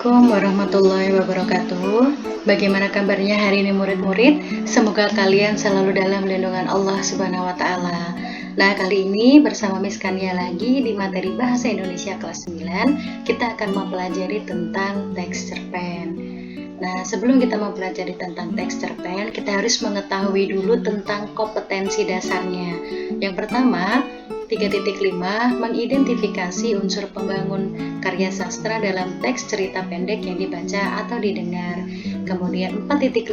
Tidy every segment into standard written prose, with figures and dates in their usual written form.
Assalamualaikum warahmatullahi wabarakatuh. Bagaimana kabarnya hari ini murid-murid? Semoga kalian selalu dalam lindungan Allah Subhanahu wa taala. Nah, kali ini bersama Miss Kania lagi di materi Bahasa Indonesia kelas 9, kita akan mempelajari tentang teks cerpen. Nah, sebelum kita mempelajari tentang teks cerpen, kita harus mengetahui dulu tentang kompetensi dasarnya. Yang pertama, 3.5 mengidentifikasi unsur pembangun karya sastra dalam teks cerita pendek yang dibaca atau didengar. Kemudian 4.5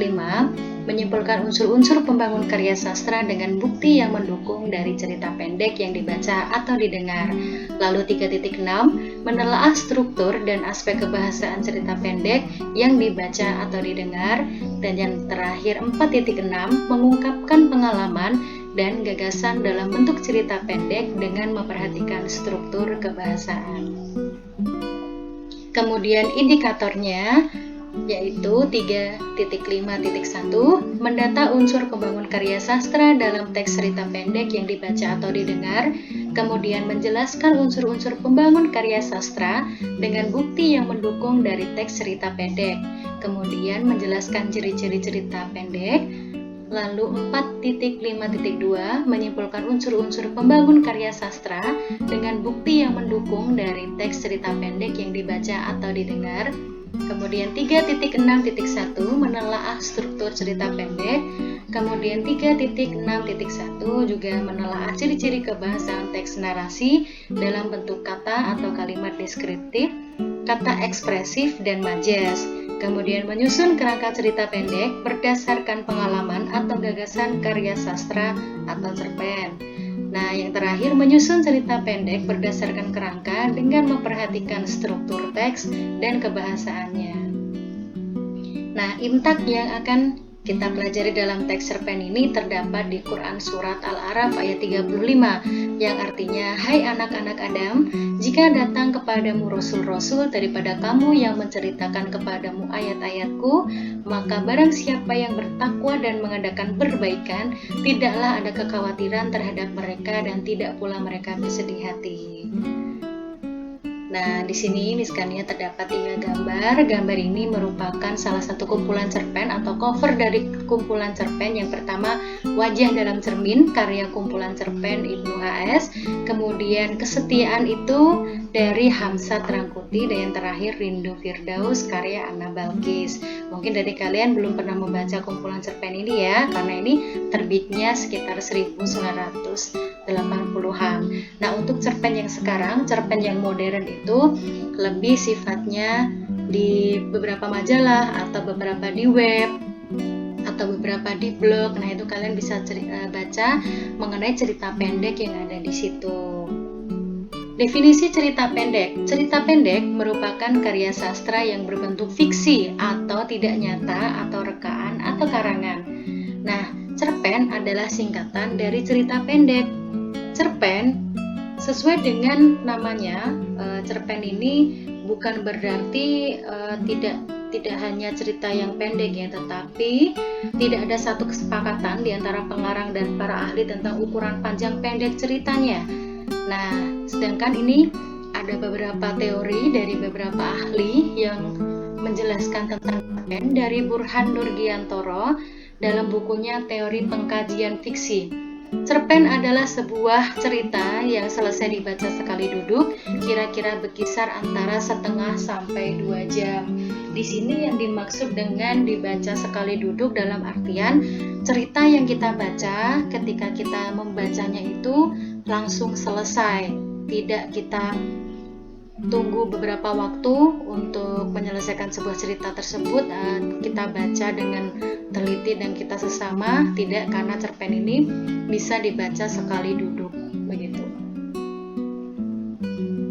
menyimpulkan unsur-unsur pembangun karya sastra dengan bukti yang mendukung dari cerita pendek yang dibaca atau didengar. Lalu 3.6 menelaah struktur dan aspek kebahasaan cerita pendek yang dibaca atau didengar. Dan yang terakhir 4.6 mengungkapkan pengalaman dan gagasan dalam bentuk cerita pendek dengan memperhatikan struktur kebahasaan. Kemudian indikatornya yaitu 3.5.1 mendata unsur pembangun karya sastra dalam teks cerita pendek yang dibaca atau didengar, kemudian menjelaskan unsur-unsur pembangun karya sastra dengan bukti yang mendukung dari teks cerita pendek, kemudian menjelaskan ciri-ciri cerita pendek. Lalu 4.5.2 menyimpulkan unsur-unsur pembangun karya sastra dengan bukti yang mendukung dari teks cerita pendek yang dibaca atau didengar. Kemudian 3.6.1 menelaah struktur cerita pendek. Kemudian 3.6.1 juga menelaah ciri-ciri kebahasaan teks narasi dalam bentuk kata atau kalimat deskriptif, kata ekspresif, dan majas. Kemudian menyusun kerangka cerita pendek berdasarkan pengalaman atau gagasan karya sastra atau cerpen. Nah, yang terakhir menyusun cerita pendek berdasarkan kerangka dengan memperhatikan struktur teks dan kebahasaannya. Nah, imtak yang akan kita pelajari dalam teks cerpen ini terdapat di Quran Surat Al-A'raf ayat 35 yang artinya, "Hai anak-anak Adam, jika datang kepadamu rasul-rasul daripada kamu yang menceritakan kepadamu ayat-ayatku, maka barang siapa yang bertakwa dan mengadakan perbaikan, tidaklah ada kekhawatiran terhadap mereka dan tidak pula mereka bersedih hati." Nah, di sini Miss Kania terdapat 3 gambar. Gambar ini merupakan salah satu kumpulan cerpen atau cover dari kumpulan cerpen. Yang pertama, Wajah dalam Cermin, karya kumpulan cerpen Ibnu HS. Kemudian Kesetiaan Itu dari Hamzat Rangkuti. Dan yang terakhir, Rindu Firdaus, karya Anna Balkis. Mungkin dari kalian belum pernah membaca kumpulan cerpen ini ya, karena ini terbitnya sekitar 1980-an. Nah, untuk cerpen yang sekarang, cerpen yang modern itu lebih sifatnya di beberapa majalah atau beberapa di web atau beberapa di blog. Nah, itu kalian bisa baca mengenai cerita pendek yang ada di situ. Definisi cerita pendek. Cerita pendek merupakan karya sastra yang berbentuk fiksi atau tidak nyata atau rekaan atau karangan. Nah, cerpen adalah singkatan dari cerita pendek. Cerpen sesuai dengan namanya, cerpen ini bukan berarti tidak hanya cerita yang pendek ya, tetapi tidak ada satu kesepakatan di antara pengarang dan para ahli tentang ukuran panjang pendek ceritanya. Nah, sedangkan ini ada beberapa teori dari beberapa ahli yang menjelaskan tentang cerpen dari Burhan Nurgiantoro dalam bukunya Teori Pengkajian Fiksi. Cerpen adalah sebuah cerita yang selesai dibaca sekali duduk, kira-kira berkisar antara setengah sampai 2 jam. Di sini yang dimaksud dengan dibaca sekali duduk dalam artian cerita yang kita baca ketika kita membacanya itu langsung selesai, tidak kita tunggu beberapa waktu untuk menyelesaikan sebuah cerita tersebut. Kita baca dengan teliti dan kita sesama, tidak, karena cerpen ini bisa dibaca sekali duduk begitu.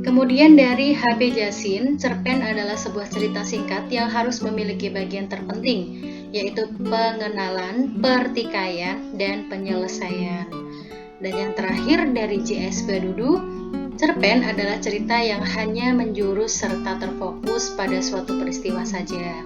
Kemudian dari H.B. Jasin, cerpen adalah sebuah cerita singkat yang harus memiliki bagian terpenting, yaitu pengenalan, pertikaian, dan penyelesaian. Dan yang terakhir dari J.S. Badudu, cerpen adalah cerita yang hanya menjurus serta terfokus pada suatu peristiwa saja.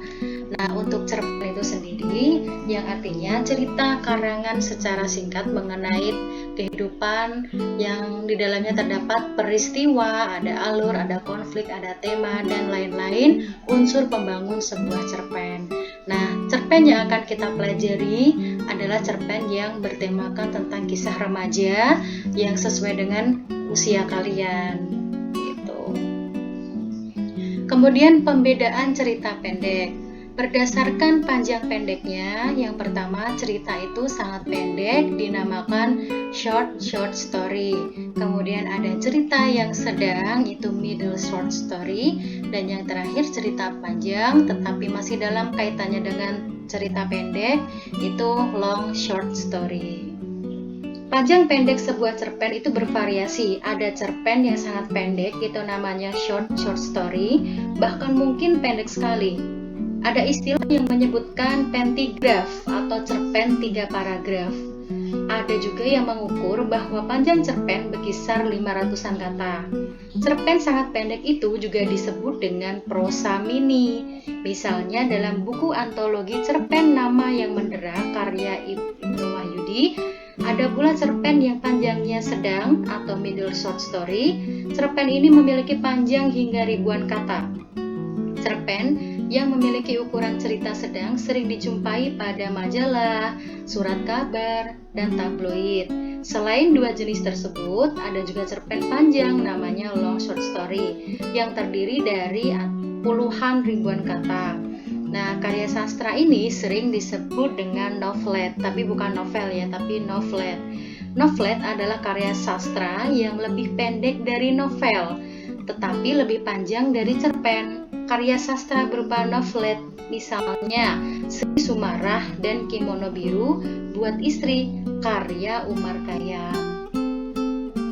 Nah, untuk cerpen itu sendiri yang artinya cerita karangan secara singkat mengenai kehidupan yang di dalamnya terdapat peristiwa, ada alur, ada konflik, ada tema, dan lain-lain unsur pembangun sebuah cerpen. Nah, cerpen yang akan kita pelajari adalah cerpen yang bertemakan tentang kisah remaja yang sesuai dengan usia kalian. Gitu. Kemudian pembedaan cerita pendek. Berdasarkan panjang pendeknya, yang pertama cerita itu sangat pendek dinamakan short story. Kemudian ada cerita yang sedang itu middle short story, dan yang terakhir cerita panjang tetapi masih dalam kaitannya dengan cerita pendek itu long short story. Panjang pendek sebuah cerpen itu bervariasi. Ada cerpen yang sangat pendek, itu namanya short story, bahkan mungkin pendek sekali. Ada istilah yang menyebutkan pentigraf atau cerpen 3 paragraf. Ada juga yang mengukur bahwa panjang cerpen berkisar 500-an kata. Cerpen sangat pendek itu juga disebut dengan prosa mini. Misalnya dalam buku antologi cerpen Nama Yang Mendera karya Ibnu Wahyudi, ada pula cerpen yang panjangnya sedang atau middle short story. Cerpen ini memiliki panjang hingga ribuan kata. Cerpen yang memiliki ukuran cerita sedang sering dijumpai pada majalah, surat kabar, dan tabloid. Selain dua jenis tersebut, ada juga cerpen panjang namanya long short story yang terdiri dari puluhan ribuan kata. Nah, karya sastra ini sering disebut dengan novelet, tapi bukan novel ya, tapi novelet. Novelet adalah karya sastra yang lebih pendek dari novel, tetapi lebih panjang dari cerpen. Karya sastra berupa novelet, misalnya Sri Sumarah dan Kimono Biru buat Istri, karya Umar Khayyam.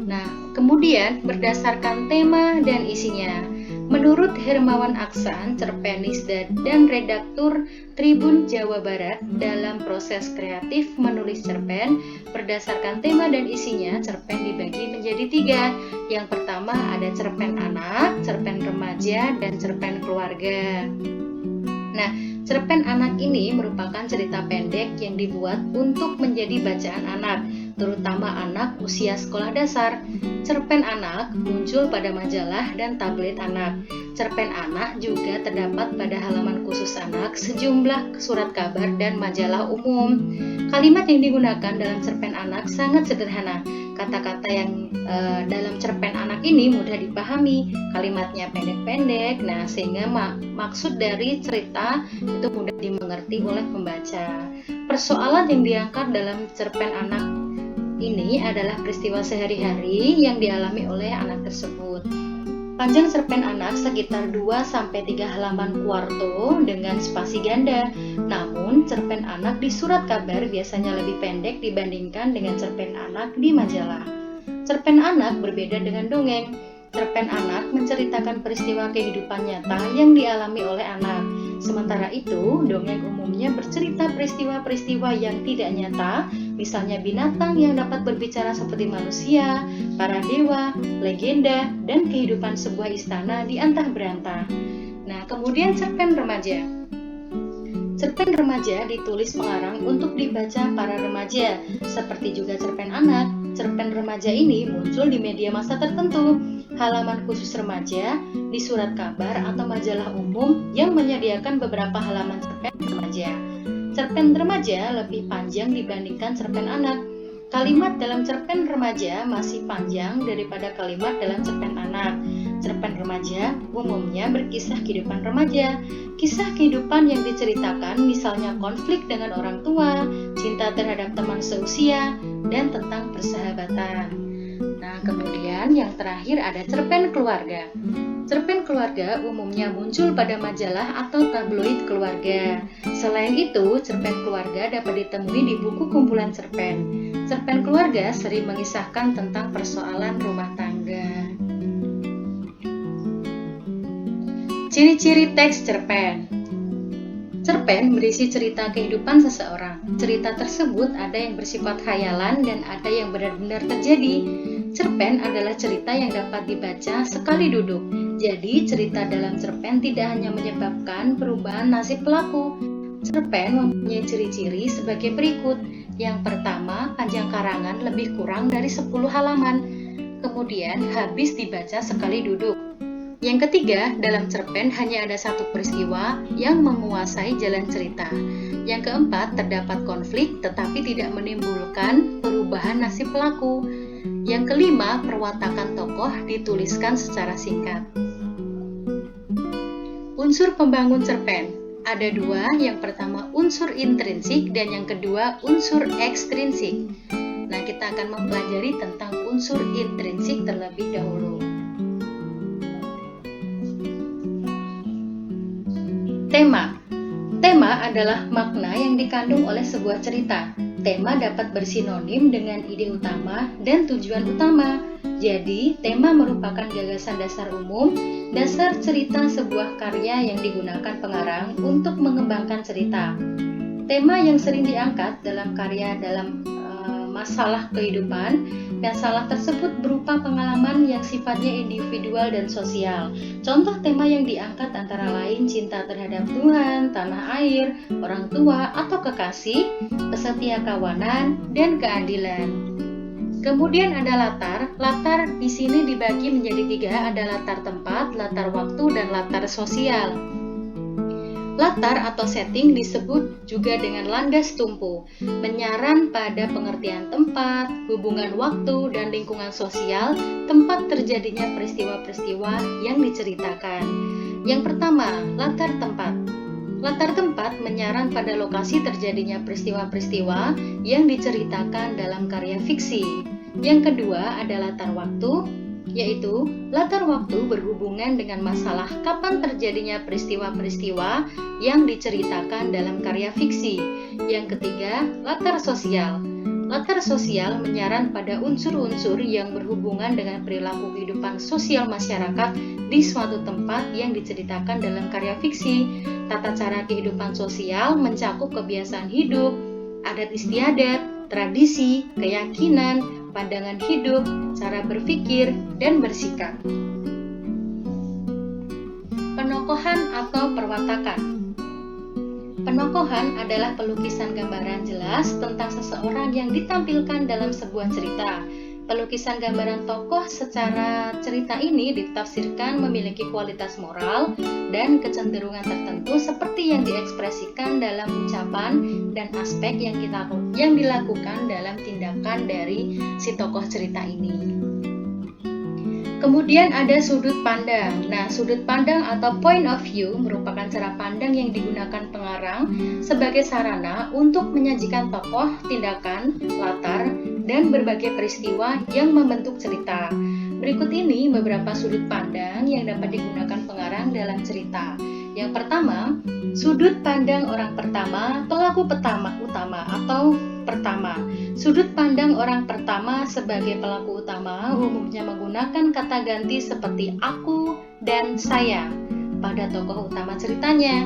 Nah, kemudian berdasarkan tema dan isinya, menurut Hermawan Aksan, cerpenis dan redaktur Tribun Jawa Barat, dalam proses kreatif menulis cerpen, berdasarkan tema dan isinya, cerpen dibagi menjadi 3. Yang pertama ada cerpen anak, cerpen remaja, dan cerpen keluarga. Nah, cerpen anak ini merupakan cerita pendek yang dibuat untuk menjadi bacaan anak, terutama anak usia sekolah dasar. Cerpen anak muncul pada majalah dan tabloid anak. Cerpen anak juga terdapat pada halaman khusus anak, sejumlah surat kabar, dan majalah umum. Kalimat yang digunakan dalam cerpen anak sangat sederhana. Kata-kata yang dalam cerpen anak ini mudah dipahami, kalimatnya pendek-pendek, nah sehingga maksud dari cerita itu mudah dimengerti oleh pembaca. Persoalan yang diangkat dalam cerpen anak ini adalah peristiwa sehari-hari yang dialami oleh anak tersebut. Panjang cerpen anak sekitar 2-3 halaman kuarto dengan spasi ganda. Namun, cerpen anak di surat kabar biasanya lebih pendek dibandingkan dengan cerpen anak di majalah. Cerpen anak berbeda dengan dongeng. Cerpen anak menceritakan peristiwa kehidupan nyata yang dialami oleh anak. Sementara itu, dongeng umumnya bercerita peristiwa-peristiwa yang tidak nyata, misalnya binatang yang dapat berbicara seperti manusia, para dewa, legenda, dan kehidupan sebuah istana di antah berantah. Nah, kemudian cerpen remaja. Cerpen remaja ditulis pengarang untuk dibaca para remaja, seperti juga cerpen anak. Cerpen remaja ini muncul di media massa tertentu, halaman khusus remaja, di surat kabar atau majalah umum yang menyediakan beberapa halaman cerpen remaja. Cerpen remaja lebih panjang dibandingkan cerpen anak. Kalimat dalam cerpen remaja masih panjang daripada kalimat dalam cerpen anak. Cerpen remaja umumnya berkisah kehidupan remaja. Kisah kehidupan yang diceritakan misalnya konflik dengan orang tua, cinta terhadap teman seusia, dan tentang persahabatan. Nah, kemudian yang terakhir ada cerpen keluarga. Cerpen keluarga umumnya muncul pada majalah atau tabloid keluarga. Selain itu, cerpen keluarga dapat ditemui di buku kumpulan cerpen. Cerpen keluarga sering mengisahkan tentang persoalan rumah tangga. Ciri-ciri teks cerpen. Cerpen berisi cerita kehidupan seseorang. Cerita tersebut ada yang bersifat khayalan dan ada yang benar-benar terjadi. Cerpen adalah cerita yang dapat dibaca sekali duduk. Jadi, cerita dalam cerpen tidak hanya menyebabkan perubahan nasib pelaku. Cerpen mempunyai ciri-ciri sebagai berikut. Yang pertama, panjang karangan lebih kurang dari 10 halaman. Kemudian, habis dibaca sekali duduk. Yang ketiga, dalam cerpen hanya ada satu peristiwa yang menguasai jalan cerita. Yang keempat, terdapat konflik tetapi tidak menimbulkan perubahan nasib pelaku. Yang kelima, perwatakan tokoh dituliskan secara singkat. Unsur pembangun cerpen ada dua, yang pertama unsur intrinsik dan yang kedua unsur ekstrinsik. Nah, kita akan mempelajari tentang unsur intrinsik terlebih dahulu. Tema. Tema adalah makna yang dikandung oleh sebuah cerita. Tema dapat bersinonim dengan ide utama dan tujuan utama. Jadi, tema merupakan gagasan dasar umum, dasar cerita sebuah karya yang digunakan pengarang untuk mengembangkan cerita. Tema yang sering diangkat dalam karya dalam masalah kehidupan. Masalah tersebut berupa pengalaman yang sifatnya individual dan sosial. Contoh tema yang diangkat antara lain cinta terhadap Tuhan, tanah air, orang tua atau kekasih, kesetia kawanan, dan keadilan. Kemudian ada latar. Latar di sini dibagi menjadi tiga, ada latar tempat, latar waktu, dan latar sosial. Latar atau setting disebut juga dengan landas tumpu, menyaran pada pengertian tempat, hubungan waktu, dan lingkungan sosial tempat terjadinya peristiwa-peristiwa yang diceritakan. Yang pertama, latar tempat. Latar tempat menyaran pada lokasi terjadinya peristiwa-peristiwa yang diceritakan dalam karya fiksi. Yang kedua ada latar waktu, yaitu latar waktu berhubungan dengan masalah kapan terjadinya peristiwa-peristiwa yang diceritakan dalam karya fiksi. Yang ketiga, latar sosial. Latar sosial menyaran pada unsur-unsur yang berhubungan dengan perilaku kehidupan sosial masyarakat di suatu tempat yang diceritakan dalam karya fiksi. Tata cara kehidupan sosial mencakup kebiasaan hidup, adat istiadat, tradisi, keyakinan, pandangan hidup, cara berpikir, dan bersikap. Penokohan atau perwatakan. Penokohan adalah pelukisan gambaran jelas tentang seseorang yang ditampilkan dalam sebuah cerita. Pelukisan gambaran tokoh secara cerita ini ditafsirkan memiliki kualitas moral dan kecenderungan tertentu seperti yang diekspresikan dalam ucapan dan aspek yang dilakukan dalam tindakan dari si tokoh cerita ini. Kemudian ada sudut pandang. Nah, sudut pandang atau point of view merupakan cara pandang yang digunakan pengarang sebagai sarana untuk menyajikan tokoh, tindakan, latar, dan berbagai peristiwa yang membentuk cerita. Berikut ini beberapa sudut pandang yang dapat digunakan pengarang dalam cerita. Yang pertama, sudut pandang orang pertama, pelaku utama atau pertama. Sudut pandang orang pertama sebagai pelaku utama umumnya menggunakan kata ganti seperti aku dan saya pada tokoh utama ceritanya.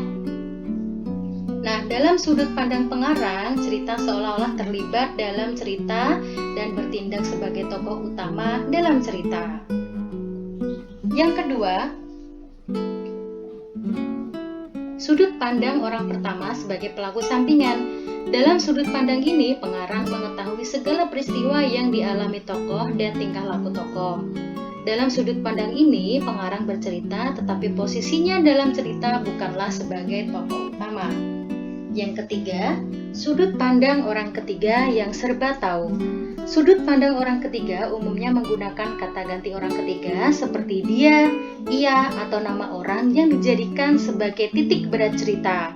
Nah, dalam sudut pandang pengarang, cerita seolah-olah terlibat dalam cerita dan bertindak sebagai tokoh utama dalam cerita. Yang kedua, sudut pandang orang pertama sebagai pelaku sampingan. Dalam sudut pandang ini, pengarang mengetahui segala peristiwa yang dialami tokoh dan tingkah laku tokoh. Dalam sudut pandang ini, pengarang bercerita, tetapi posisinya dalam cerita bukanlah sebagai tokoh utama. Yang ketiga, sudut pandang orang ketiga yang serba tahu. Sudut pandang orang ketiga umumnya menggunakan kata ganti orang ketiga seperti dia, ia, atau nama orang yang dijadikan sebagai titik berat cerita.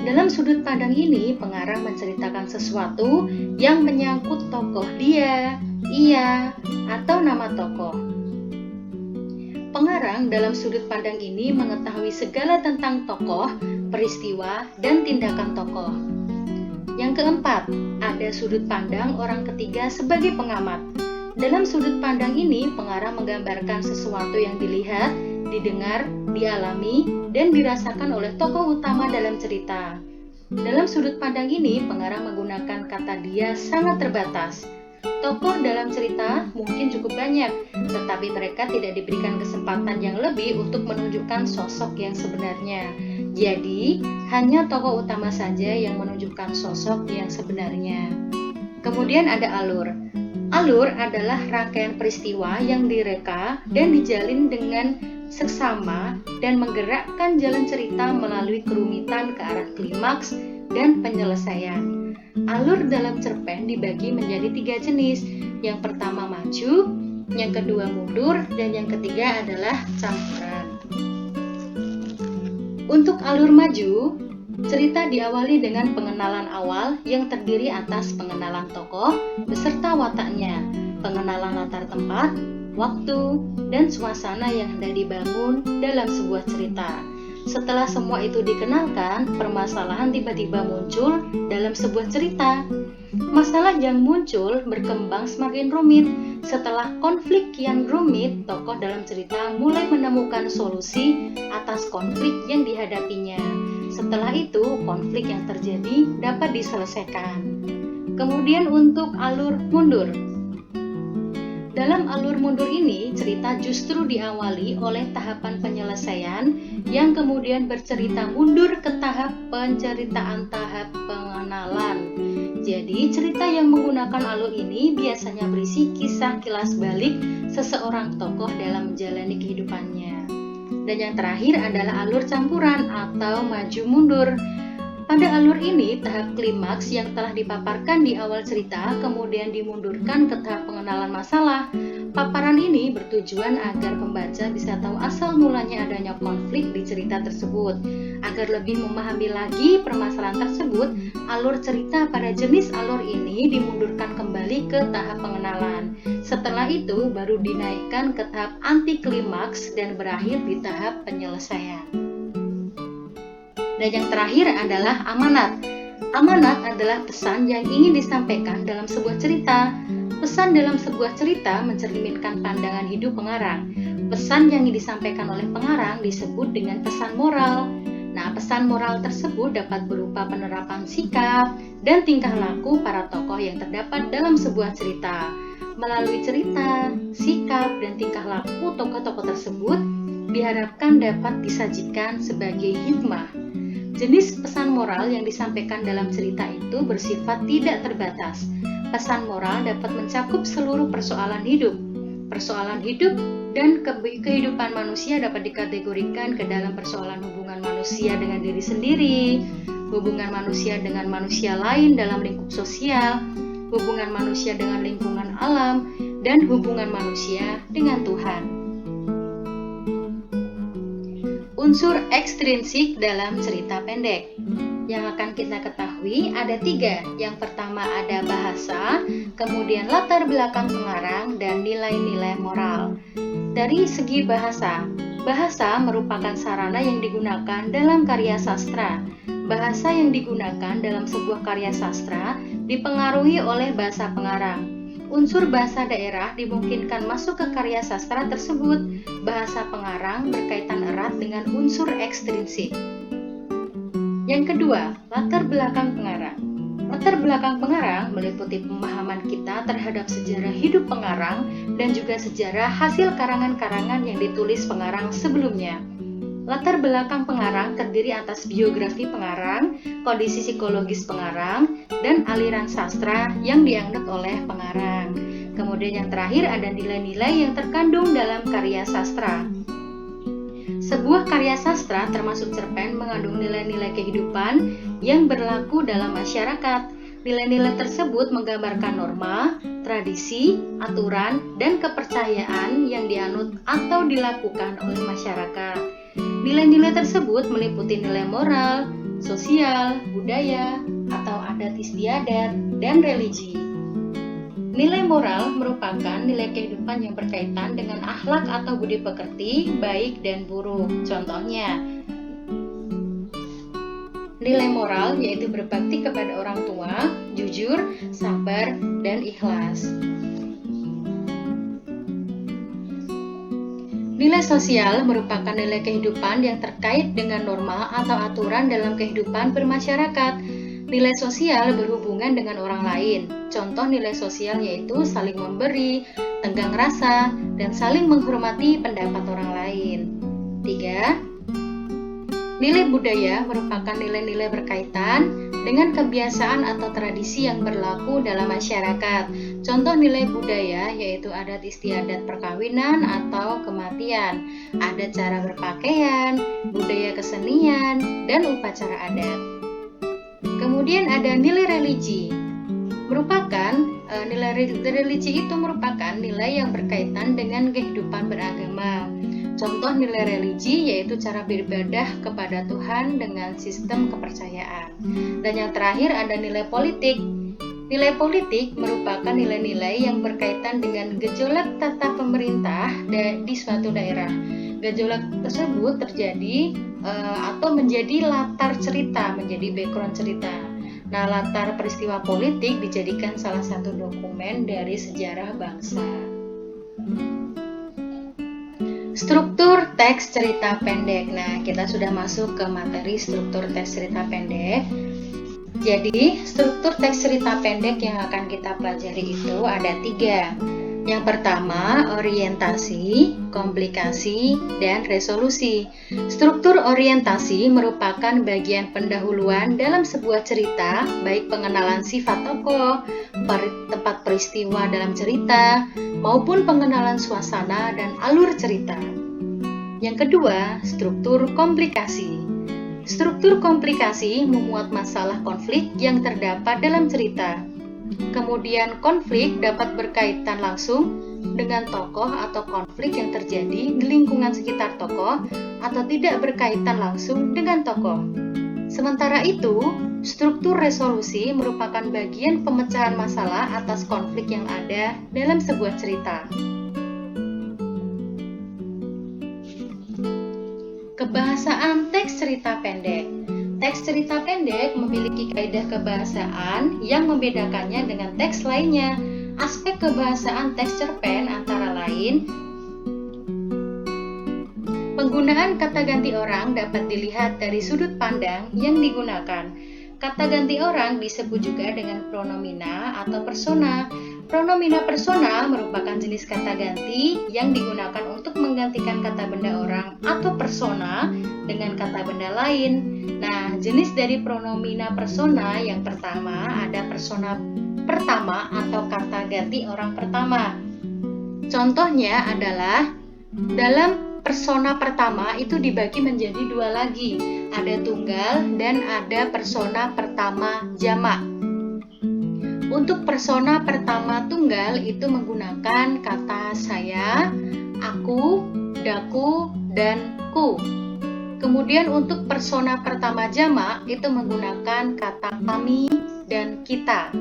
Dalam sudut pandang ini, pengarang menceritakan sesuatu yang menyangkut tokoh dia, ia, atau nama tokoh. Pengarang dalam sudut pandang ini mengetahui segala tentang tokoh, peristiwa, dan tindakan tokoh. Yang keempat, ada sudut pandang orang ketiga sebagai pengamat. Dalam sudut pandang ini, pengarang menggambarkan sesuatu yang dilihat, didengar, dialami, dan dirasakan oleh tokoh utama dalam cerita. Dalam sudut pandang ini, pengarang menggunakan kata dia sangat terbatas. Tokoh dalam cerita mungkin cukup banyak, tetapi mereka tidak diberikan kesempatan yang lebih untuk menunjukkan sosok yang sebenarnya. Jadi, hanya tokoh utama saja yang menunjukkan sosok yang sebenarnya. Kemudian ada alur. Alur adalah rangkaian peristiwa yang direka dan dijalin dengan seksama dan menggerakkan jalan cerita melalui kerumitan ke arah klimaks dan penyelesaian. Alur dalam cerpen dibagi menjadi 3 jenis. Yang pertama maju, yang kedua mundur, dan yang ketiga adalah campuran. Untuk alur maju, cerita diawali dengan pengenalan awal yang terdiri atas pengenalan tokoh beserta wataknya, pengenalan latar tempat, waktu, dan suasana yang hendak dibangun dalam sebuah cerita. Setelah semua itu dikenalkan, permasalahan tiba-tiba muncul dalam sebuah cerita. Masalah yang muncul berkembang semakin rumit. Setelah konflik yang rumit, tokoh dalam cerita mulai menemukan solusi atas konflik yang dihadapinya. Setelah itu, konflik yang terjadi dapat diselesaikan. Kemudian untuk alur mundur. Dalam alur mundur ini, cerita justru diawali oleh tahapan penyelesaian yang kemudian bercerita mundur ke tahap penceritaan tahap pengenalan. Jadi, cerita yang menggunakan alur ini biasanya berisi kisah kilas balik seseorang tokoh dalam menjalani kehidupannya. Dan yang terakhir adalah alur campuran atau maju mundur. Pada alur ini, tahap klimaks yang telah dipaparkan di awal cerita kemudian dimundurkan ke tahap pengenalan masalah. Paparan ini bertujuan agar pembaca bisa tahu asal mulanya adanya konflik di cerita tersebut. Agar lebih memahami lagi permasalahan tersebut, alur cerita pada jenis alur ini dimundurkan kembali ke tahap pengenalan. Setelah itu, baru dinaikkan ke tahap anti klimaks dan berakhir di tahap penyelesaian. Dan yang terakhir adalah amanat. Amanat adalah pesan yang ingin disampaikan dalam sebuah cerita. Pesan dalam sebuah cerita mencerminkan pandangan hidup pengarang. Pesan yang disampaikan oleh pengarang disebut dengan pesan moral. Nah, pesan moral tersebut dapat berupa penerapan sikap dan tingkah laku para tokoh yang terdapat dalam sebuah cerita. Melalui cerita, sikap, dan tingkah laku tokoh-tokoh tersebut diharapkan dapat disajikan sebagai hikmah. Jenis pesan moral yang disampaikan dalam cerita itu bersifat tidak terbatas. Pesan moral dapat mencakup seluruh persoalan hidup. Persoalan hidup dan kehidupan manusia dapat dikategorikan ke dalam persoalan hubungan manusia dengan diri sendiri, hubungan manusia dengan manusia lain dalam lingkup sosial, hubungan manusia dengan lingkungan alam, dan hubungan manusia dengan Tuhan. Unsur ekstrinsik dalam cerita pendek yang akan kita ketahui ada 3. Yang pertama ada bahasa, kemudian latar belakang pengarang, dan nilai-nilai moral. Dari segi bahasa, bahasa merupakan sarana yang digunakan dalam karya sastra. Bahasa yang digunakan dalam sebuah karya sastra dipengaruhi oleh bahasa pengarang. Unsur bahasa daerah dimungkinkan masuk ke karya sastra tersebut. Bahasa pengarang berkaitan erat dengan unsur ekstrinsik. Yang kedua, latar belakang pengarang. Latar belakang pengarang meliputi pemahaman kita terhadap sejarah hidup pengarang dan juga sejarah hasil karangan-karangan yang ditulis pengarang sebelumnya. Latar belakang pengarang terdiri atas biografi pengarang, kondisi psikologis pengarang, dan aliran sastra yang dianut oleh pengarang. Kemudian yang terakhir ada nilai-nilai yang terkandung dalam karya sastra. Sebuah karya sastra termasuk cerpen mengandung nilai-nilai kehidupan yang berlaku dalam masyarakat. Nilai-nilai tersebut menggambarkan norma, tradisi, aturan, dan kepercayaan yang dianut atau dilakukan oleh masyarakat. Nilai-nilai tersebut meliputi nilai moral, sosial, budaya, atau adat istiadat, dan religi. Nilai moral merupakan nilai kehidupan yang berkaitan dengan akhlak atau budi pekerti, baik dan buruk. Contohnya, nilai moral yaitu berbakti kepada orang tua, jujur, sabar, dan ikhlas. Nilai sosial merupakan nilai kehidupan yang terkait dengan norma atau aturan dalam kehidupan bermasyarakat. Nilai sosial berhubungan dengan orang lain. Contoh nilai sosial yaitu saling memberi, tenggang rasa, dan saling menghormati pendapat orang lain. 3. Nilai budaya merupakan nilai-nilai berkaitan dengan kebiasaan atau tradisi yang berlaku dalam masyarakat. Contoh nilai budaya yaitu adat istiadat perkawinan atau kematian, ada cara berpakaian, budaya kesenian, dan upacara adat. Kemudian ada nilai religi. Nilai religi itu merupakan nilai yang berkaitan dengan kehidupan beragama. Contoh nilai religi yaitu cara beribadah kepada Tuhan dengan sistem kepercayaan. Dan yang terakhir ada nilai politik. Nilai politik merupakan nilai-nilai yang berkaitan dengan gejolak tata pemerintah di suatu daerah. Gejolak tersebut terjadi atau menjadi latar cerita, menjadi background cerita. Nah, latar peristiwa politik dijadikan salah satu dokumen dari sejarah bangsa. Struktur teks cerita pendek. Nah, kita sudah masuk ke materi struktur teks cerita pendek. Jadi, struktur teks cerita pendek yang akan kita pelajari itu ada 3. Yang pertama, orientasi, komplikasi, dan resolusi. Struktur orientasi merupakan bagian pendahuluan dalam sebuah cerita, baik pengenalan sifat tokoh, tempat peristiwa dalam cerita, maupun pengenalan suasana dan alur cerita. Yang kedua, struktur komplikasi. Struktur komplikasi memuat masalah konflik yang terdapat dalam cerita. Kemudian konflik dapat berkaitan langsung dengan tokoh atau konflik yang terjadi di lingkungan sekitar tokoh atau tidak berkaitan langsung dengan tokoh. Sementara itu, struktur resolusi merupakan bagian pemecahan masalah atas konflik yang ada dalam sebuah cerita. Kebahasaan teks cerita pendek. Teks cerita pendek memiliki kaidah kebahasaan yang membedakannya dengan teks lainnya. Aspek kebahasaan teks cerpen antara lain, penggunaan kata ganti orang dapat dilihat dari sudut pandang yang digunakan. Kata ganti orang disebut juga dengan pronomina atau persona. Pronomina persona merupakan jenis kata ganti yang digunakan untuk menggantikan kata benda orang atau persona dengan kata benda lain. Nah, jenis dari pronomina persona yang pertama ada persona pertama atau kata ganti orang pertama. Contohnya adalah dalam persona pertama itu dibagi menjadi 2 lagi. Ada tunggal dan ada persona pertama jamak. Untuk persona pertama tunggal itu menggunakan kata saya, aku, daku, dan ku. Kemudian untuk persona pertama jamak itu menggunakan kata kami dan kita.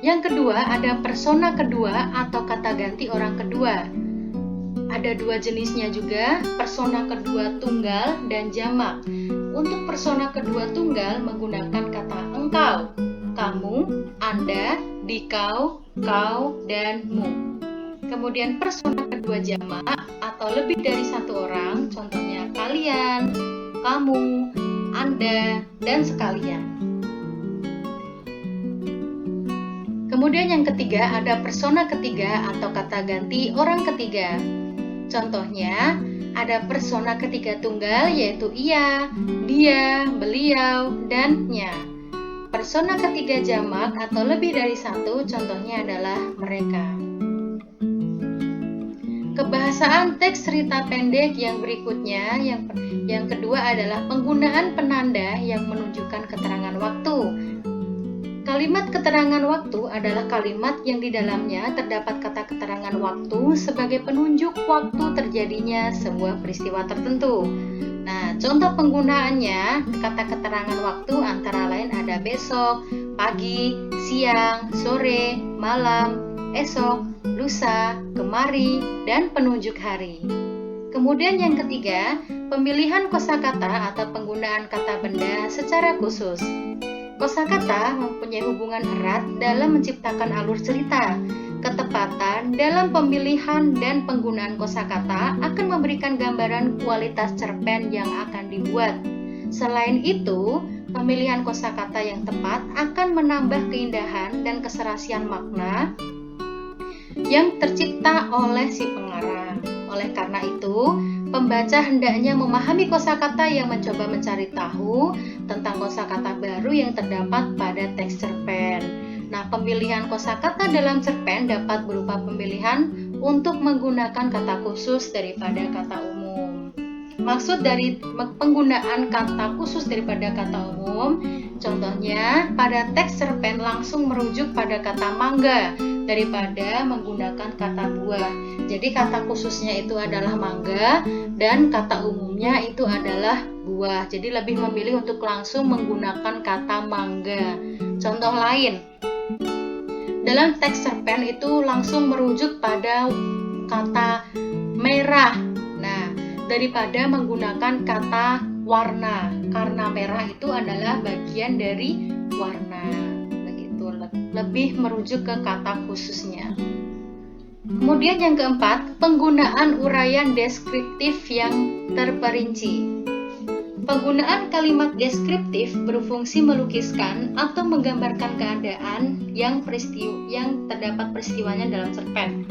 Yang kedua ada persona kedua atau kata ganti orang kedua. Ada 2 jenisnya juga, persona kedua tunggal dan jamak. Untuk persona kedua tunggal menggunakan kata engkau, kamu, anda, dikau, kau, dan mu. Kemudian persona kedua jamak atau lebih dari 1 orang, contohnya kalian, kamu, anda, dan sekalian. Kemudian yang ketiga ada persona ketiga atau kata ganti orang ketiga. Contohnya ada persona ketiga tunggal yaitu ia, dia, beliau, dan nya. Persona ketiga jamak atau lebih dari 1 contohnya adalah mereka. Kebahasaan teks cerita pendek yang berikutnya, yang kedua adalah penggunaan penanda yang menunjukkan keterangan waktu. Kalimat keterangan waktu adalah kalimat yang di dalamnya terdapat kata keterangan waktu sebagai penunjuk waktu terjadinya sebuah peristiwa tertentu. Nah, contoh penggunaannya, kata keterangan waktu antara lain ada besok, pagi, siang, sore, malam, esok, lusa, kemari, dan penunjuk hari. Kemudian yang ketiga, pemilihan kosakata atau penggunaan kata benda secara khusus. Kosakata mempunyai hubungan erat dalam menciptakan alur cerita. Ketepatan dalam pemilihan dan penggunaan kosakata akan memberikan gambaran kualitas cerpen yang akan dibuat. Selain itu, pemilihan kosakata yang tepat akan menambah keindahan dan keserasian makna yang tercipta oleh si pengarang. Oleh karena itu, pembaca hendaknya memahami kosakata yang mencoba mencari tahu tentang kosakata baru yang terdapat pada teks cerpen. Nah, pemilihan kosakata dalam cerpen dapat berupa pemilihan untuk menggunakan kata khusus daripada kata umum. Maksud dari penggunaan kata khusus daripada kata umum, contohnya pada teks cerpen langsung merujuk pada kata mangga daripada menggunakan kata buah. Jadi kata khususnya itu adalah mangga dan kata umumnya itu adalah buah. Jadi lebih memilih untuk langsung menggunakan kata mangga. Contoh lain, dalam teks cerpen itu langsung merujuk pada kata merah. Nah, daripada menggunakan kata warna, karena merah itu adalah bagian dari warna. Begitu, lebih merujuk ke kata khususnya. Kemudian yang keempat, penggunaan uraian deskriptif yang terperinci. Penggunaan kalimat deskriptif berfungsi melukiskan atau menggambarkan keadaan yang terdapat peristiwanya dalam cerpen.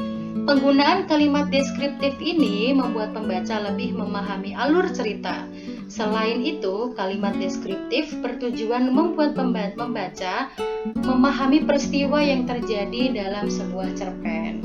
Penggunaan kalimat deskriptif ini membuat pembaca lebih memahami alur cerita. Selain itu, kalimat deskriptif bertujuan membuat pembaca memahami peristiwa yang terjadi dalam sebuah cerpen.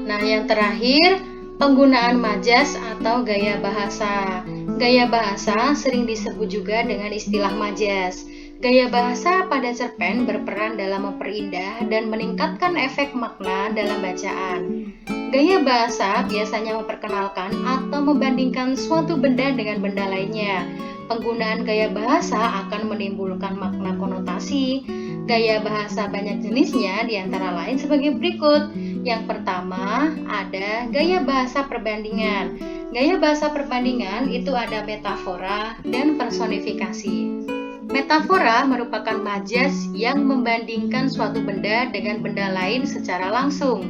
Nah, yang terakhir, penggunaan majas atau gaya bahasa. Gaya bahasa sering disebut juga dengan istilah majas. Gaya bahasa pada cerpen berperan dalam memperindah dan meningkatkan efek makna dalam bacaan. Gaya bahasa biasanya memperkenalkan atau membandingkan suatu benda dengan benda lainnya. Penggunaan gaya bahasa akan menimbulkan makna konotasi. Gaya bahasa banyak jenisnya, diantara lain sebagai berikut. Yang pertama, ada gaya bahasa perbandingan. Gaya bahasa perbandingan itu ada metafora dan personifikasi. Metafora merupakan majas yang membandingkan suatu benda dengan benda lain secara langsung.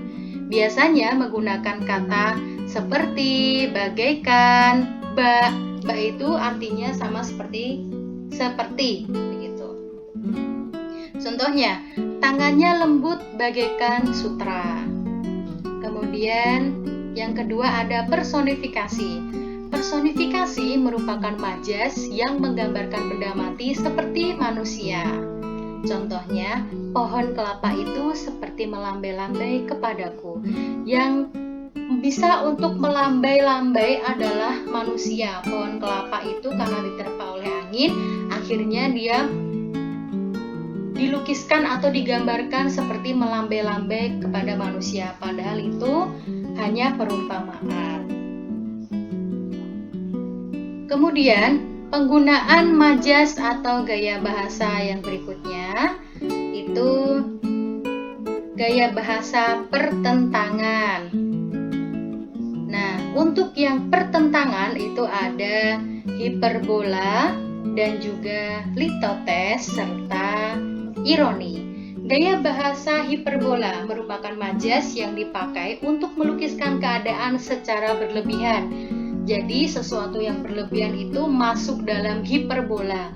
Biasanya menggunakan kata seperti, bagaikan, bak. Bak itu artinya sama seperti begitu. Contohnya, tangannya lembut bagaikan sutra. Kemudian yang kedua ada personifikasi. Personifikasi merupakan majas yang menggambarkan benda mati seperti manusia. Contohnya, pohon kelapa itu seperti melambai-lambai kepadaku. Yang bisa untuk melambai-lambai adalah manusia. Pohon kelapa itu karena diterpa oleh angin, akhirnya dia dilukiskan atau digambarkan seperti melambai-lambai kepada manusia. Padahal itu hanya perumpamaan. Kemudian, penggunaan majas atau gaya bahasa yang berikutnya itu gaya bahasa pertentangan. Nah, untuk yang pertentangan itu ada hiperbola dan juga litotes serta ironi. Gaya bahasa hiperbola merupakan majas yang dipakai untuk melukiskan keadaan secara berlebihan. Jadi sesuatu yang berlebihan itu masuk dalam hiperbola.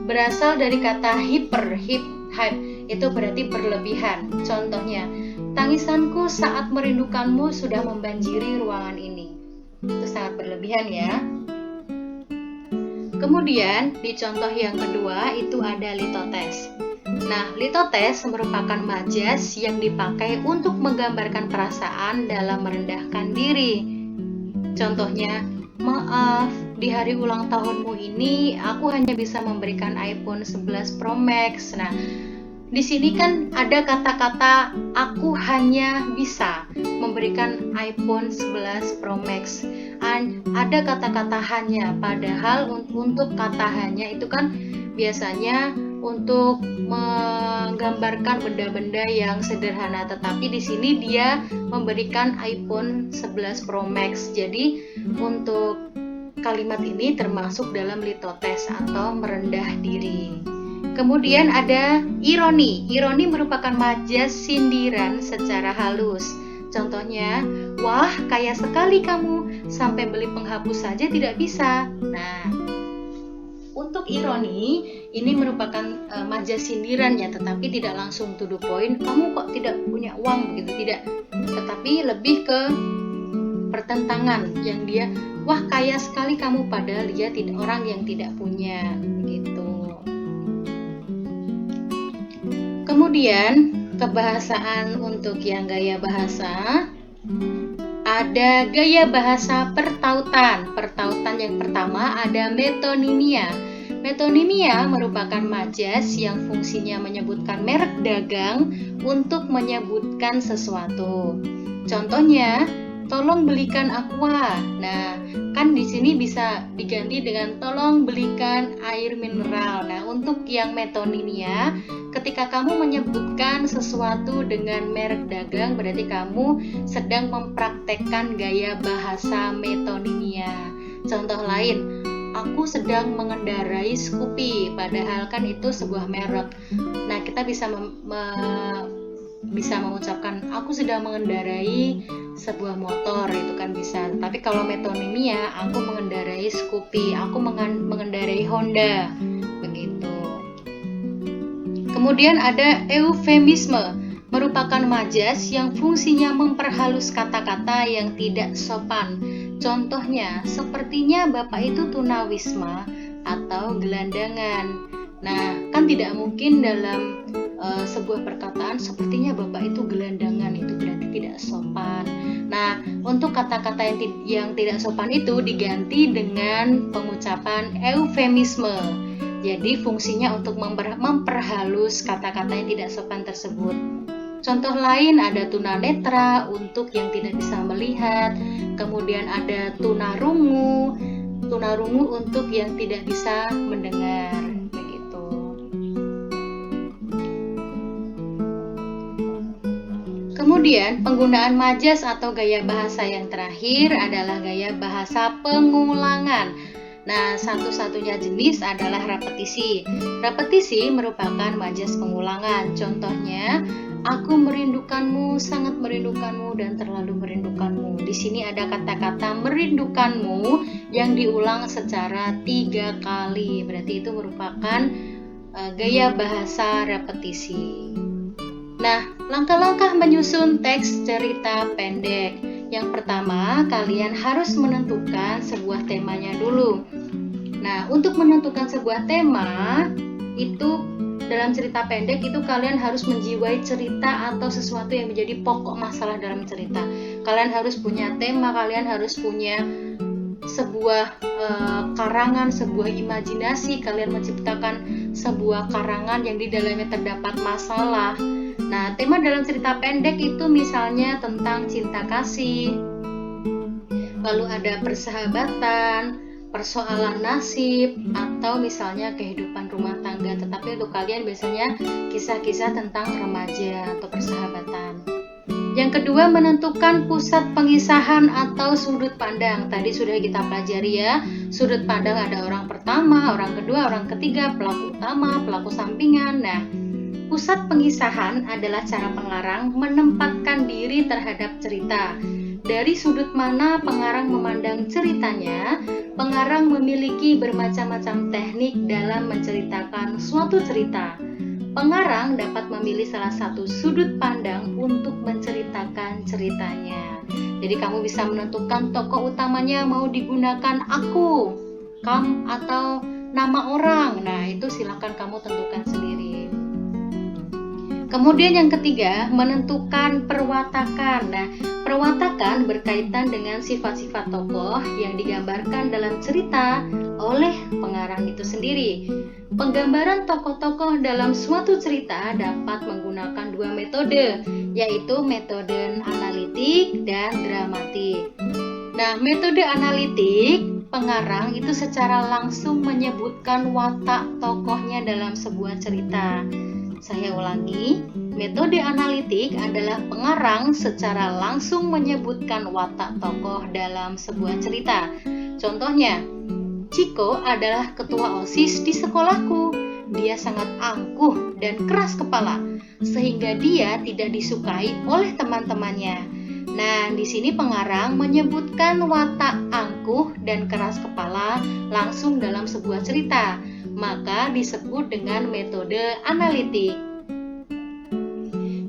Berasal dari kata hype, itu berarti berlebihan. Contohnya, tangisanku saat merindukanmu sudah membanjiri ruangan ini. Itu sangat berlebihan ya. Kemudian di contoh yang kedua itu ada litotes. Nah, litotes merupakan majas yang dipakai untuk menggambarkan perasaan dalam merendahkan diri. Contohnya, maaf, di hari ulang tahunmu ini aku hanya bisa memberikan iPhone 11 Pro Max. Nah, di sini kan ada kata-kata aku hanya bisa memberikan iPhone 11 Pro Max. Ada kata-kata hanya, padahal untuk kata hanya itu kan biasanya untuk menggambarkan benda-benda yang sederhana, tetapi di sini dia memberikan iPhone 11 Pro Max. Jadi untuk kalimat ini termasuk dalam litotes atau merendah diri. Kemudian ada ironi. Ironi merupakan majas sindiran secara halus. Contohnya, wah kaya sekali kamu, sampai beli penghapus saja tidak bisa. Nah, ironi, ini merupakan majas sindiran ya, tetapi tidak langsung to the point. Kamu kok tidak punya uang begitu, tidak. Tetapi lebih ke pertentangan yang dia, wah kaya sekali kamu, padahal dia orang yang tidak punya begitu. Kemudian kebahasaan untuk yang gaya bahasa, ada gaya bahasa pertautan. Pertautan yang pertama ada metonimia. Metonimia merupakan majas yang fungsinya menyebutkan merek dagang untuk menyebutkan sesuatu. Contohnya, tolong belikan aqua. Nah, kan di sini bisa diganti dengan tolong belikan air mineral. Nah, untuk yang metonimia, ketika kamu menyebutkan sesuatu dengan merek dagang, berarti kamu sedang mempraktekkan gaya bahasa metonimia. Contoh lain, aku sedang mengendarai Scoopy, padahal kan itu sebuah merek. Nah, kita bisa mengucapkan aku sedang mengendarai sebuah motor, itu kan bisa. Tapi kalau metonimia, aku mengendarai Scoopy, aku mengendarai Honda, begitu. Kemudian ada eufemisme, merupakan majas yang fungsinya memperhalus kata-kata yang tidak sopan. Contohnya, sepertinya Bapak itu tunawisma atau gelandangan. Nah, kan tidak mungkin dalam sebuah perkataan sepertinya Bapak itu gelandangan, itu berarti tidak sopan. Nah, untuk kata-kata yang tidak sopan itu diganti dengan pengucapan eufemisme. Jadi fungsinya untuk memperhalus kata-kata yang tidak sopan tersebut. Contoh lain ada tunanetra untuk yang tidak bisa melihat, kemudian ada tunarungu untuk yang tidak bisa mendengar, begitu. Kemudian penggunaan majas atau gaya bahasa yang terakhir adalah gaya bahasa pengulangan. Nah, satu-satunya jenis adalah repetisi. Repetisi merupakan majas pengulangan. Contohnya, aku merindukanmu, sangat merindukanmu, dan terlalu merindukanmu. Di sini ada kata-kata merindukanmu yang diulang secara 3 kali. Berarti itu merupakan gaya bahasa repetisi. Nah, langkah-langkah menyusun teks cerita pendek. Yang pertama, kalian harus menentukan sebuah temanya dulu. Nah, untuk menentukan sebuah tema, itu dalam cerita pendek itu kalian harus menjiwai cerita atau sesuatu yang menjadi pokok masalah dalam cerita. Kalian harus punya tema, kalian harus punya sebuah karangan, sebuah imajinasi, kalian menciptakan sebuah karangan yang di dalamnya terdapat masalah. Nah, tema dalam cerita pendek itu misalnya tentang cinta kasih, lalu ada persahabatan, persoalan nasib, atau misalnya kehidupan rumah tangga. Tetapi untuk kalian biasanya kisah-kisah tentang remaja atau persahabatan. Yang kedua, menentukan pusat pengisahan atau sudut pandang. Tadi sudah kita pelajari ya, sudut pandang ada orang pertama, orang kedua, orang ketiga, pelaku utama, pelaku sampingan. Nah, pusat pengisahan adalah cara pengarang menempatkan diri terhadap cerita. Dari sudut mana pengarang memandang ceritanya, pengarang memiliki bermacam-macam teknik dalam menceritakan suatu cerita. Pengarang dapat memilih salah satu sudut pandang untuk menceritakan ceritanya. Jadi kamu bisa menentukan tokoh utamanya mau digunakan aku, kamu, atau nama orang. Nah, itu silakan kamu tentukan sendiri. Kemudian yang ketiga, menentukan perwatakan. Nah, perwatakan berkaitan dengan sifat-sifat tokoh yang digambarkan dalam cerita oleh pengarang itu sendiri. Penggambaran tokoh-tokoh dalam suatu cerita dapat menggunakan 2 metode, yaitu metode analitik dan dramatik. Nah, metode analitik, pengarang itu secara langsung menyebutkan watak tokohnya dalam sebuah cerita. Saya ulangi, metode analitik adalah pengarang secara langsung menyebutkan watak tokoh dalam sebuah cerita. Contohnya, Chico adalah ketua OSIS di sekolahku. Dia sangat angkuh dan keras kepala, sehingga dia tidak disukai oleh teman-temannya. Nah, di sini pengarang menyebutkan watak angkuh dan keras kepala langsung dalam sebuah cerita. maka disebut dengan metode analitik.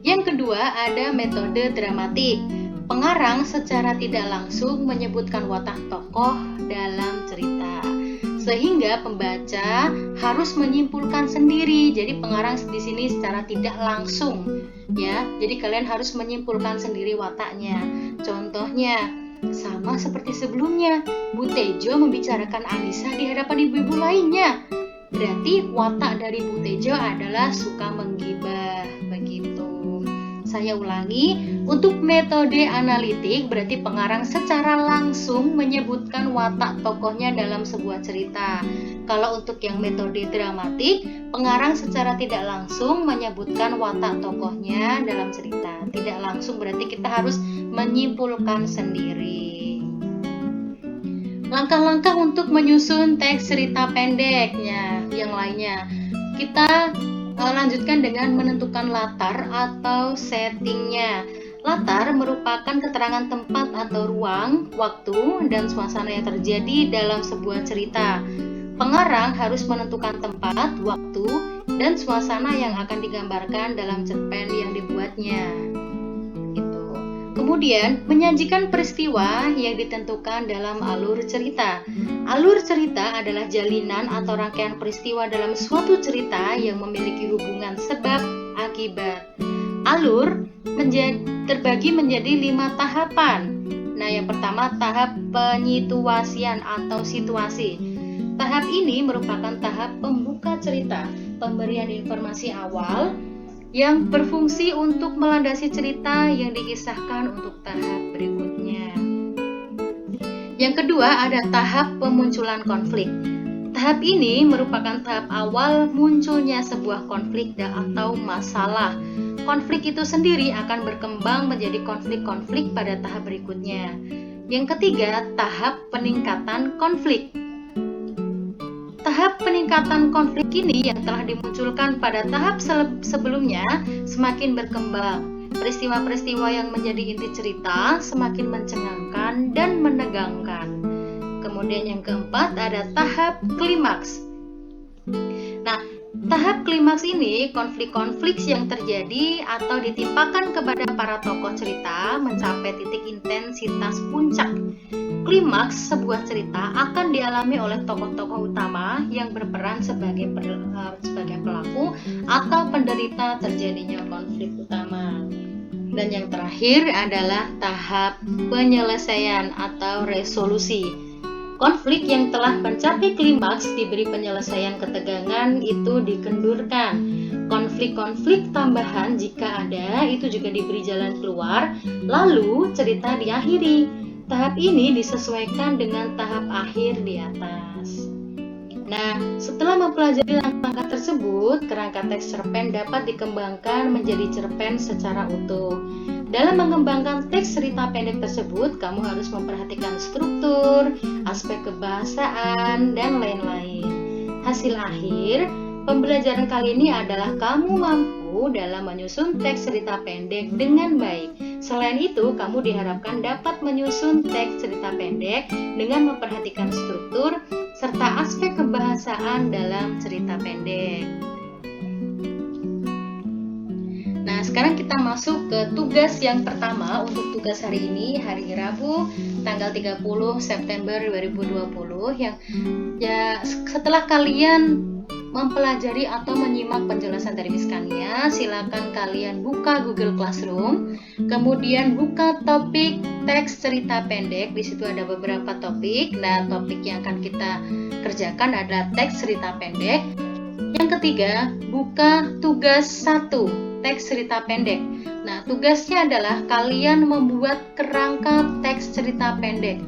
Yang kedua ada metode dramatik. Pengarang secara tidak langsung menyebutkan watak tokoh dalam cerita, sehingga pembaca harus menyimpulkan sendiri. Jadi pengarang di sini secara tidak langsung, ya. Jadi kalian harus menyimpulkan sendiri wataknya. Contohnya sama seperti sebelumnya, Bu Tejo membicarakan Anissa di hadapan ibu-ibu lainnya. Berarti watak dari Bu Tejo adalah suka menggibah, begitu. Saya ulangi, untuk metode analitik berarti pengarang secara langsung menyebutkan watak tokohnya dalam sebuah cerita. Kalau untuk yang metode dramatik, pengarang secara tidak langsung menyebutkan watak tokohnya dalam cerita. Tidak langsung berarti kita harus menyimpulkan sendiri. Langkah-langkah untuk menyusun teks cerita pendeknya yang lainnya. Kita lanjutkan dengan menentukan latar atau settingnya. Latar merupakan keterangan tempat atau ruang, waktu, dan suasana yang terjadi dalam sebuah cerita. Pengarang harus menentukan tempat, waktu, dan suasana yang akan digambarkan dalam cerpen yang dibuatnya. Kemudian, menyajikan peristiwa yang ditentukan dalam alur cerita. Alur cerita adalah jalinan atau rangkaian peristiwa dalam suatu cerita yang memiliki hubungan sebab akibat. Alur terbagi menjadi 5 tahapan. Nah, yang pertama tahap penyituasian atau situasi. Tahap ini merupakan tahap pembuka cerita, pemberian informasi awal yang berfungsi untuk melandasi cerita yang dikisahkan untuk tahap berikutnya. Yang kedua ada tahap pemunculan konflik. Tahap ini merupakan tahap awal munculnya sebuah konflik atau masalah. Konflik itu sendiri akan berkembang menjadi konflik-konflik pada tahap berikutnya. Yang ketiga, tahap peningkatan konflik. Tahap peningkatan konflik ini yang telah dimunculkan pada tahap sebelumnya semakin berkembang. Peristiwa-peristiwa yang menjadi inti cerita semakin mencengangkan dan menegangkan. Kemudian yang keempat ada tahap klimaks. Nah, tahap klimaks ini konflik-konflik yang terjadi atau ditimpakan kepada para tokoh cerita mencapai titik intensitas puncak. Klimaks sebuah cerita akan dialami oleh tokoh-tokoh utama yang berperan sebagai pelaku atau penderita terjadinya konflik utama. Dan yang terakhir adalah tahap penyelesaian atau resolusi. Konflik yang telah mencapai klimaks diberi penyelesaian ketegangan itu dikendurkan. Konflik-konflik tambahan jika ada itu juga diberi jalan keluar, lalu cerita diakhiri. Tahap ini disesuaikan dengan tahap akhir di atas. Nah, setelah mempelajari langkah-langkah tersebut, kerangka teks cerpen dapat dikembangkan menjadi cerpen secara utuh. Dalam mengembangkan teks cerita pendek tersebut, kamu harus memperhatikan struktur, aspek kebahasaan, dan lain-lain. Hasil akhir, pembelajaran kali ini adalah kamu mampu dalam menyusun teks cerita pendek dengan baik. Selain itu, kamu diharapkan dapat menyusun teks cerita pendek dengan memperhatikan struktur serta aspek kebahasaan dalam cerita pendek. Nah, sekarang kita masuk ke tugas yang pertama. Untuk tugas hari ini, hari Rabu, tanggal 30 September 2020 yang setelah kalian mempelajari atau menyimak penjelasan dari Miss Kania, silakan kalian buka Google Classroom, kemudian buka topik teks cerita pendek. Di situ ada beberapa topik. Nah, topik yang akan kita kerjakan adalah teks cerita pendek. Yang ketiga, buka tugas 1, teks cerita pendek. Nah, tugasnya adalah kalian membuat kerangka teks cerita pendek.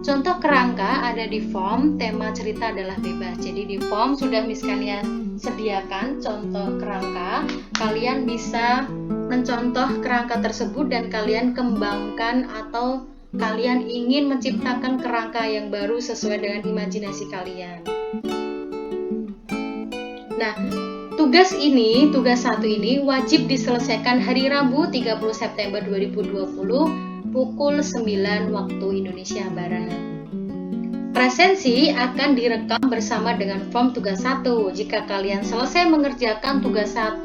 Contoh kerangka ada di form, tema cerita adalah bebas. Jadi di form sudah Miss Kania sediakan contoh kerangka. Kalian bisa mencontoh kerangka tersebut dan kalian kembangkan atau kalian ingin menciptakan kerangka yang baru sesuai dengan imajinasi kalian. Nah, tugas 1 ini wajib diselesaikan hari Rabu 30 September 2020 pukul 9 waktu Indonesia Barat. Presensi akan direkam bersama dengan form tugas 1. Jika kalian selesai mengerjakan tugas 1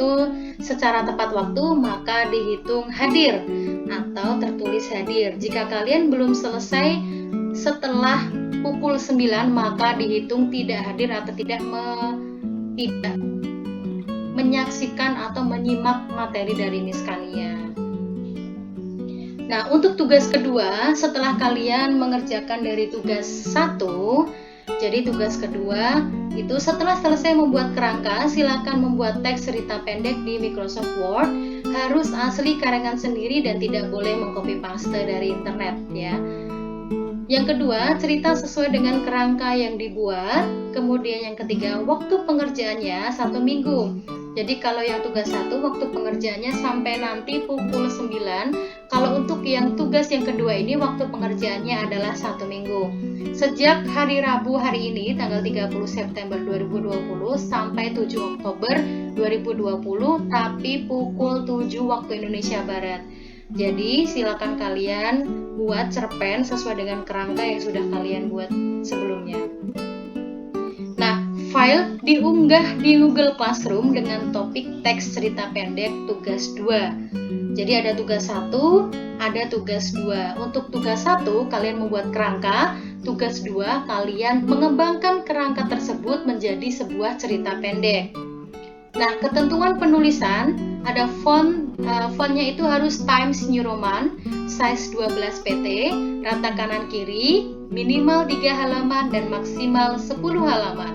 secara tepat waktu, maka dihitung hadir atau tertulis hadir. Jika kalian belum selesai setelah pukul 9, maka dihitung tidak hadir atau tidak menyaksikan atau menyimak materi dari Miss Kania. Nah, untuk tugas kedua, setelah kalian mengerjakan dari tugas 1, jadi tugas kedua itu setelah selesai membuat kerangka, silakan membuat teks cerita pendek di Microsoft Word. Harus asli karangan sendiri dan tidak boleh mengcopy paste dari internet ya. Yang kedua, cerita sesuai dengan kerangka yang dibuat. Kemudian yang ketiga, waktu pengerjaannya 1 minggu. Jadi kalau yang tugas 1 waktu pengerjaannya sampai nanti pukul 9. Kalau untuk yang tugas yang kedua ini waktu pengerjaannya adalah 1 minggu. Sejak hari Rabu hari ini tanggal 30 September 2020 sampai 7 Oktober 2020, tapi pukul 7 waktu Indonesia Barat. Jadi silakan kalian buat cerpen sesuai dengan kerangka yang sudah kalian buat sebelumnya. Nah, file diunggah di Google Classroom dengan topik teks cerita pendek tugas 2. Jadi ada tugas 1, ada tugas 2. Untuk tugas 1 kalian membuat kerangka, tugas 2 kalian mengembangkan kerangka tersebut menjadi sebuah cerita pendek. Nah, ketentuan penulisan ada fontnya itu harus Times New Roman, size 12 pt, rata kanan kiri, minimal 3 halaman dan maksimal 10 halaman.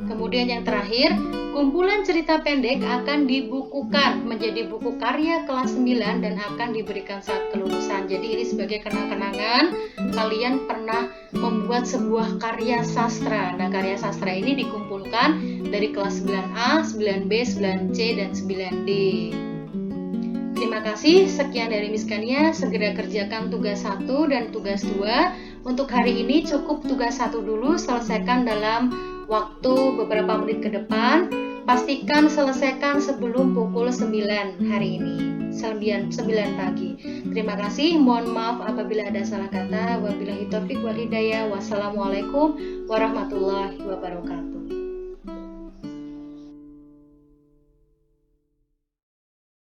Kemudian yang terakhir, kumpulan cerita pendek akan dibukukan menjadi buku karya kelas 9 dan akan diberikan saat kelulusan. Jadi ini sebagai kenang-kenangan kalian pernah membuat sebuah karya sastra. Nah, karya sastra ini dikumpulkan dari kelas 9A, 9B, 9C, dan 9D. Terima kasih, sekian dari Miss Kania. Segera kerjakan tugas 1 dan tugas 2. Untuk hari ini cukup tugas 1 dulu, selesaikan dalam waktu beberapa menit ke depan. Pastikan selesaikan sebelum pukul 9 hari ini, 9 pagi. Terima kasih, mohon maaf apabila ada salah kata. Wabillahi taufiq wal hidayah. Wassalamualaikum warahmatullahi wabarakatuh.